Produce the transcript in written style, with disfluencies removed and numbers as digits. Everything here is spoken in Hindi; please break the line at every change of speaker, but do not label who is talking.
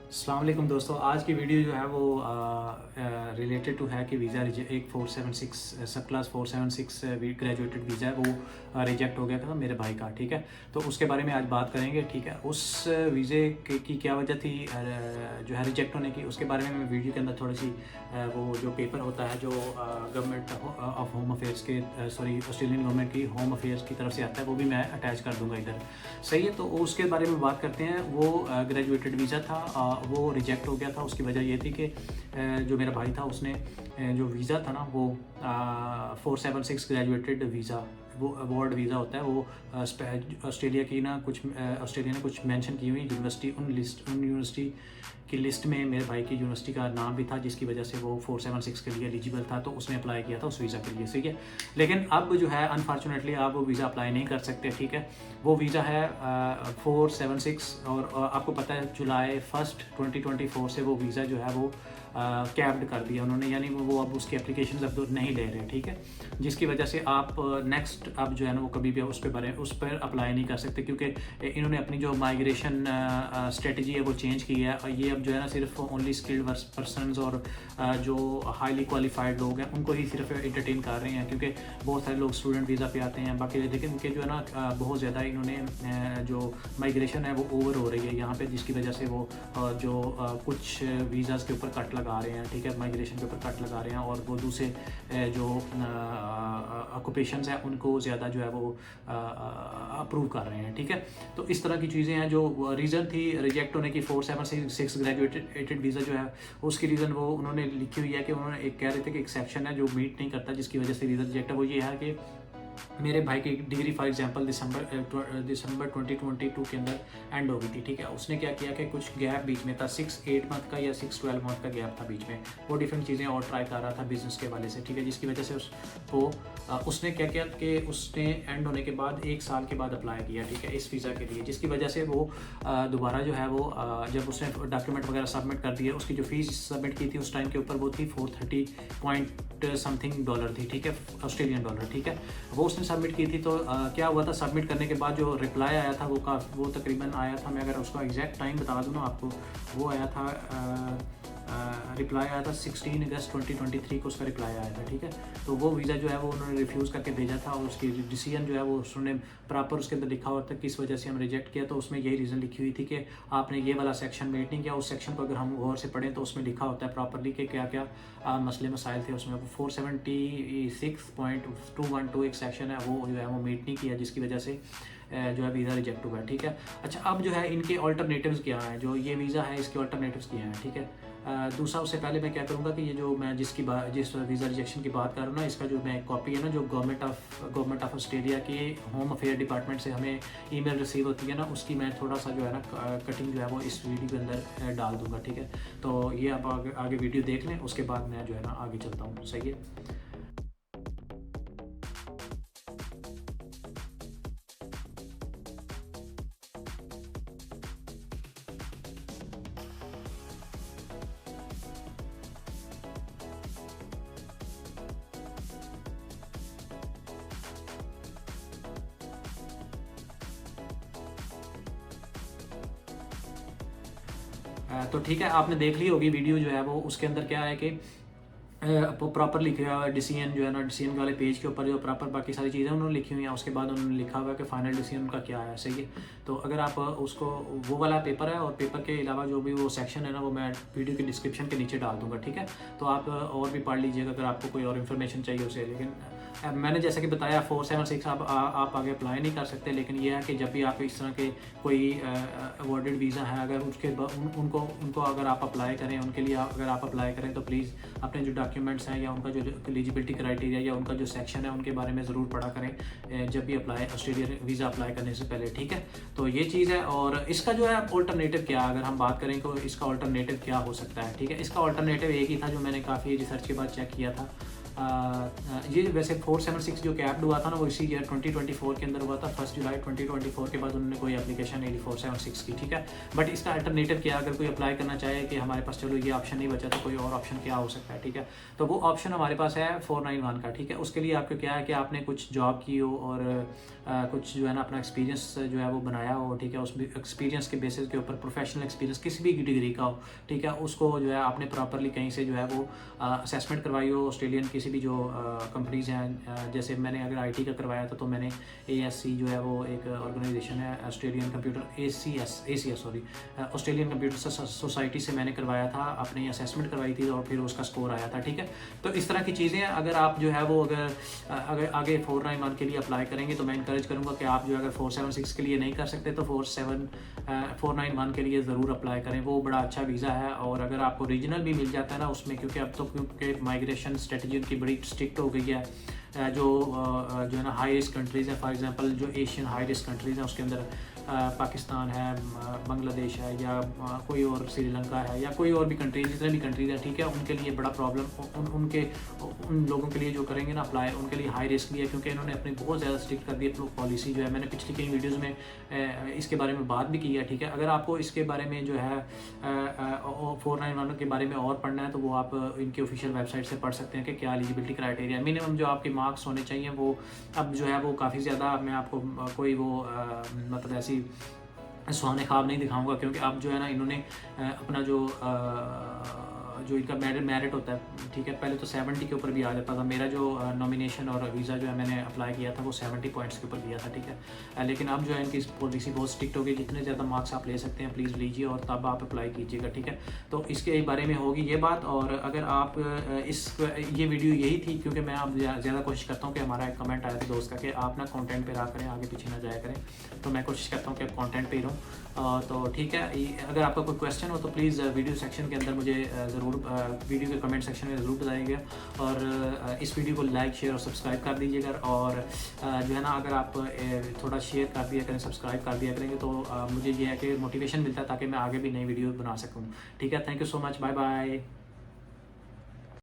अस्सलाम वालेकुम दोस्तों, आज की वीडियो जो है वो रिलेटेड टू है कि वीज़ा एक 476 सब क्लास 476 ग्रेजुएटेड वीज़ा है वो रिजेक्ट हो गया था मेरे भाई का। ठीक है, तो उसके बारे में आज बात करेंगे। ठीक है, उस वीज़े की क्या वजह थी जो है रिजेक्ट होने की, उसके बारे में मैं वीडियो के अंदर थोड़ी सी वो जो पेपर होता है जो गवर्नमेंट ऑफ होम अफेयर्स के सॉरी ऑस्ट्रेलियन गवर्नमेंट की होम अफेयर्स की तरफ से आता है, वो भी मैं अटैच कर दूंगा इधर। सही है, तो उसके बारे में बात करते हैं। वो ग्रेजुएटेड वीज़ा था, वो रिजेक्ट हो गया था। उसकी वजह ये थी कि जो मेरा भाई था उसने जो वीज़ा था ना वो 476 ग्रेजुएटेड वीज़ा, वो अवार्ड वीज़ा होता है, वो ऑस्ट्रेलिया की ना कुछ ऑस्ट्रेलिया ने कुछ मेंशन की हुई यूनिवर्सिटी, उन यूनिवर्सिटी की लिस्ट में मेरे भाई की यूनिवर्सिटी का नाम भी था, जिसकी वजह से वो 476 के लिए एलिजिबल था, तो उसने अप्लाई किया था उस वीज़ा के लिए। ठीक है, लेकिन अब जो है अनफॉर्चुनेटली आप वो वीज़ा अप्लाई नहीं कर सकते। ठीक है, वो वीज़ा है 476 और आपको पता है जुलाई 1 2024 से वो वीज़ा जो है वो कैप्ड कर दिया उन्होंने, यानी वो अब उसकी एप्लीकेशन अब तो नहीं ले रहे। ठीक है, जिसकी वजह से आप नेक्स्ट अब जो है ना वो कभी भी उस पर अप्लाई नहीं कर सकते, क्योंकि इन्होंने अपनी जो माइग्रेशन स्ट्रेटजी है वो चेंज की है। और ये अब जो है ना सिर्फ ओनली स्किल्ड पर्सनस और जो हाईली क्वालिफाइड लोग हैं उनको ही सिर्फ इंटरटेन कर रहे हैं, क्योंकि बहुत सारे लोग स्टूडेंट वीज़ा पे आते हैं बाकी, लेकिन उनके जो है ना बहुत ज़्यादा इन्होंने जो माइग्रेशन है वो ओवर हो रही है यहाँ पे, जिसकी वजह से वो जो कुछ वीज़ाज़ के ऊपर कट लगा रहे हैं। ठीक है, माइग्रेशन के ऊपर कट लगा रहे हैं और वो दूसरे जो ऑक्यूपेशंस हैं उनको ज़्यादा जो है वो अप्रूव कर रहे हैं। ठीक है, तो इस तरह की चीज़ें हैं। जो रीज़न थी रिजेक्ट होने की 476 ग्रेजुएटेड वीज़ा जो है, उसकी रीज़न वो उन्होंने लिखी हुई है कि उन्होंने एक कह रहे थे कि एक सेक्शन है जो मीट नहीं करता, जिसकी वजह से वीज़ा रिजेक्ट है। वो ये है कि मेरे भाई की डिग्री फॉर एग्जांपल दिसंबर 2022 के अंदर एंड हो गई थी। ठीक है, उसने क्या किया कि कुछ गैप बीच में था, 6-8 मंथ का या 6-12 मंथ का गैप था बीच में, वो डिफरेंट चीज़ें और ट्राई कर रहा था बिजनेस के वाले से। ठीक है, जिसकी वजह से उसने क्या किया कि उसने एंड होने के बाद 1 साल के बाद अप्लाई किया। ठीक है, इस वीज़ा के लिए, जिसकी वजह से वो दोबारा जो है वो जब उसने डॉक्यूमेंट वगैरह सबमिट कर दिया, उसकी जो फीस सबमिट की थी उस टाइम के ऊपर वो थी 430 पॉइंट समथिंग डॉलर थी। ठीक है, ऑस्ट्रेलियन डॉलर। ठीक है, वो उसने सबमिट की थी। तो क्या हुआ था, सबमिट करने के बाद जो रिप्लाई आया था वो तकरीबन आया था, मैं अगर उसका एग्जैक्ट टाइम बता दूँ ना आपको, वो आया था रिप्लाई आया था 16 अगस्त 2023 को उसका रिप्लाई आया था। ठीक है, तो वो वीज़ा जो है वो उन्होंने रिफ्यूज़ करके भेजा था और उसकी डिसीजन जो है वो उन्होंने प्रॉपर उसके अंदर लिखा हुआ था किस वजह से हम रिजेक्ट किया। तो उसमें यही रीज़न लिखी हुई थी कि आपने ये वाला सेक्शन मेट नहीं किया। उस सेक्शन को अगर हम गौर से पढ़ें तो उसमें लिखा होता है प्रॉपरली कि क्या क्या मसले मसाइल थे उसमें। 476.212 एक सेक्शन है, वो जो है वो मीट नहीं किया, जिसकी वजह से जो है वीज़ा रिजेक्ट हुआ है। ठीक है, अच्छा अब जो है इनके ऑल्टरनेटिव्स क्या हैं, जो ये वीज़ा है इसके ऑल्टरनेटिव्स क्या हैं। ठीक है, दूसरा उससे पहले मैं क्या करूँगा कि ये जो मैं जिस वीज़ा रिजेक्शन की बात कर रहा हूँ ना, इसका जो मैं कॉपी है ना जो गवर्नमेंट ऑफ ऑस्ट्रेलिया के होम अफेयर डिपार्टमेंट से हमें ईमेल रिसीव होती है ना, उसकी मैं थोड़ा सा जो है ना कटिंग जो है वो इस वीडियो के अंदर डाल दूँगा। ठीक है, तो ये आप आगे वीडियो देख लें, उसके बाद मैं जो है ना आगे चलता हूँ। सही है। तो ठीक है, आपने देख ली होगी वीडियो जो है वो, उसके अंदर क्या है कि प्रॉपर लिखा हुआ है डिसीजन जो है ना, डिसीजन वाले पेज के ऊपर जो प्रॉपर बाकी सारी चीज़ें उन्होंने लिखी हुई हैं, उसके बाद उन्होंने लिखा हुआ है कि फाइनल डिसीजन उनका क्या है। सही है, तो अगर आप उसको, वो वाला पेपर है और पेपर के अलावा जो भी वो सेक्शन है ना वो मैं वीडियो के डिस्क्रिप्शन के नीचे डाल दूंगा। ठीक है, तो आप और भी पढ़ लीजिएगा अगर आपको कोई और इन्फॉर्मेशन चाहिए उसे। लेकिन मैंने जैसा कि बताया 476 आप आगे अप्लाई नहीं कर सकते, लेकिन यह है कि जब भी आप इस तरह के कोई अवॉर्डेड वीज़ा है, अगर उसके उनको अगर आप अप्लाई करें, उनके लिए अगर आप अप्लाई करें तो प्लीज़ अपने जो डॉक्यूमेंट्स हैं या उनका जो एलिजिबिलिटी क्राइटेरिया या उनका जो सेक्शन है उनके बारे में ज़रूर पढ़ा करें जब भी ऑस्ट्रेलिया वीज़ा अप्लाई करने से पहले। ठीक है, तो ये चीज़ है। और इसका जो है ऑल्टरनेटिव क्या, अगर हम बात करें तो इसका ऑल्टरनेटिव क्या हो सकता है। ठीक है, इसका ऑल्टरनेटिव एक ही था जो मैंने काफ़ी रिसर्च के बाद चेक किया था। ये वैसे 476 जो कैप्ड हुआ था ना वो इसी ईयर 2024 के अंदर हुआ था, 1 जुलाई 2024 के बाद उन्होंने कोई एप्लीकेशन नहीं ली 476 की, ठीक है। बट इसका अल्टरनेटिव क्या, अगर कोई अप्लाई करना चाहे कि हमारे पास चलो ये ऑप्शन नहीं बचा तो कोई और ऑप्शन क्या हो सकता है, ठीक है। तो वो ऑप्शन हमारे पास है 491 का, ठीक है। उसके लिए आपको क्या है कि आपने कुछ जॉब की हो और कुछ जो है ना अपना एक्सपीरियंस जो है वो बनाया हो, ठीक है। उस एक्सपीरियंस के बेसिस के ऊपर प्रोफेशनल एक्सपीरियंस किसी भी डिग्री का हो, ठीक है, उसको जो है आपने प्रॉपरली कहीं से जो है वो असेसमेंट करवाई हो, ऑस्ट्रेलियन किसी भी जो कंपनीज हैं, जैसे मैंने अगर आईटी का करवाया था तो मैंने ASC जो है वो एक ऑर्गेनाइजेशन है, Australian computer ACS sorry Australian computer society से मैंने करवाया था, अपनी असेसमेंट करवाई थी और फिर उसका स्कोर आया था, ठीक है। तो इस तरह की चीज़ें अगर आप जो है वो अगर आगे 491 के लिए अप्लाई करेंगे तो मैं इनकरेज करूँगा कि आप जो अगर 476 के लिए नहीं कर सकते तो 491 के लिए ज़रूर अप्लाई करें, वो बड़ा अच्छा वीज़ा है। और अगर आपको रीजनल भी मिल जाता है ना उसमें, क्योंकि अब तो क्योंकि माइग्रेशन स्ट्रेटजी उनकी बड़ी स्ट्रिक्ट हो गई है, जो है ना हाई रिस्क कंट्रीज़ हैं, फॉर एग्जांपल जो एशियन हाई रिस्क कंट्रीज़ हैं उसके अंदर पाकिस्तान है, बांग्लादेश है, या कोई और श्रीलंका है, या कोई और भी कंट्रीज, जितने भी कंट्रीज हैं, ठीक है, उनके लिए बड़ा प्रॉब्लम उन लोगों के लिए जो करेंगे ना अप्लाई, उनके लिए हाई रिस्क भी है, क्योंकि इन्होंने अपनी बहुत ज़्यादा स्ट्रिक्ट कर दी पॉलिसी जो है। मैंने पिछली कई वीडियोज़ में इसके बारे में बात भी की है, ठीक है। अगर आपको इसके बारे में जो है 491 के बारे में और पढ़ना है तो वो आप इनकी ऑफिशियल वेबसाइट से पढ़ सकते हैं कि क्या एलिजिबिलिटी क्राइटेरिया, मिनिमम जो आपके मार्क्स होने चाहिए वो अब जो है वो काफ़ी ज़्यादा, मैं आपको कोई वो मतलब ऐसी सुहाने ख्वाब नहीं दिखाऊंगा, क्योंकि अब जो है ना इन्होंने अपना जो इनका मेरिट होता है, ठीक है, पहले तो 70 के ऊपर भी आ जाता था। मेरा जो नॉमिनेशन और वीज़ा जो है मैंने अप्लाई किया था वो 70 पॉइंट्स के ऊपर दिया था, ठीक है। लेकिन अब जो है इनकी पॉलिसी बहुत स्ट्रिक्ट हो गई, जितने ज़्यादा मार्क्स आप ले सकते हैं प्लीज़ लीजिए और तब आप अप्लाई कीजिएगा, ठीक है। तो इसके बारे में होगी ये बात। और अगर आप ये वीडियो यही थी क्योंकि मैं अब ज़्यादा कोशिश करता हूँ कि हमारा एक कमेंट आया था दोस्त का कि आप ना कॉन्टेंट पर रहा करें, आगे पीछे ना जाया करें, तो मैं कोशिश करता हूँ कि कॉन्टेंट पर ही रहूँ। तो ठीक है, अगर आपका कोई क्वेश्चन हो तो प्लीज़ वीडियो सेक्शन के अंदर मुझे ज़रूर वीडियो के कमेंट सेक्शन में ज़रूर बताइएगा, और इस वीडियो को लाइक शेयर और सब्सक्राइब कर दीजिएगा। और जो है ना अगर आप थोड़ा शेयर कर दिया करें, सब्सक्राइब कर दिया करेंगे तो मुझे ये है कि मोटिवेशन मिलता है ताकि मैं आगे भी नई वीडियो बना सकूँ, ठीक है। Thank you so much, bye bye.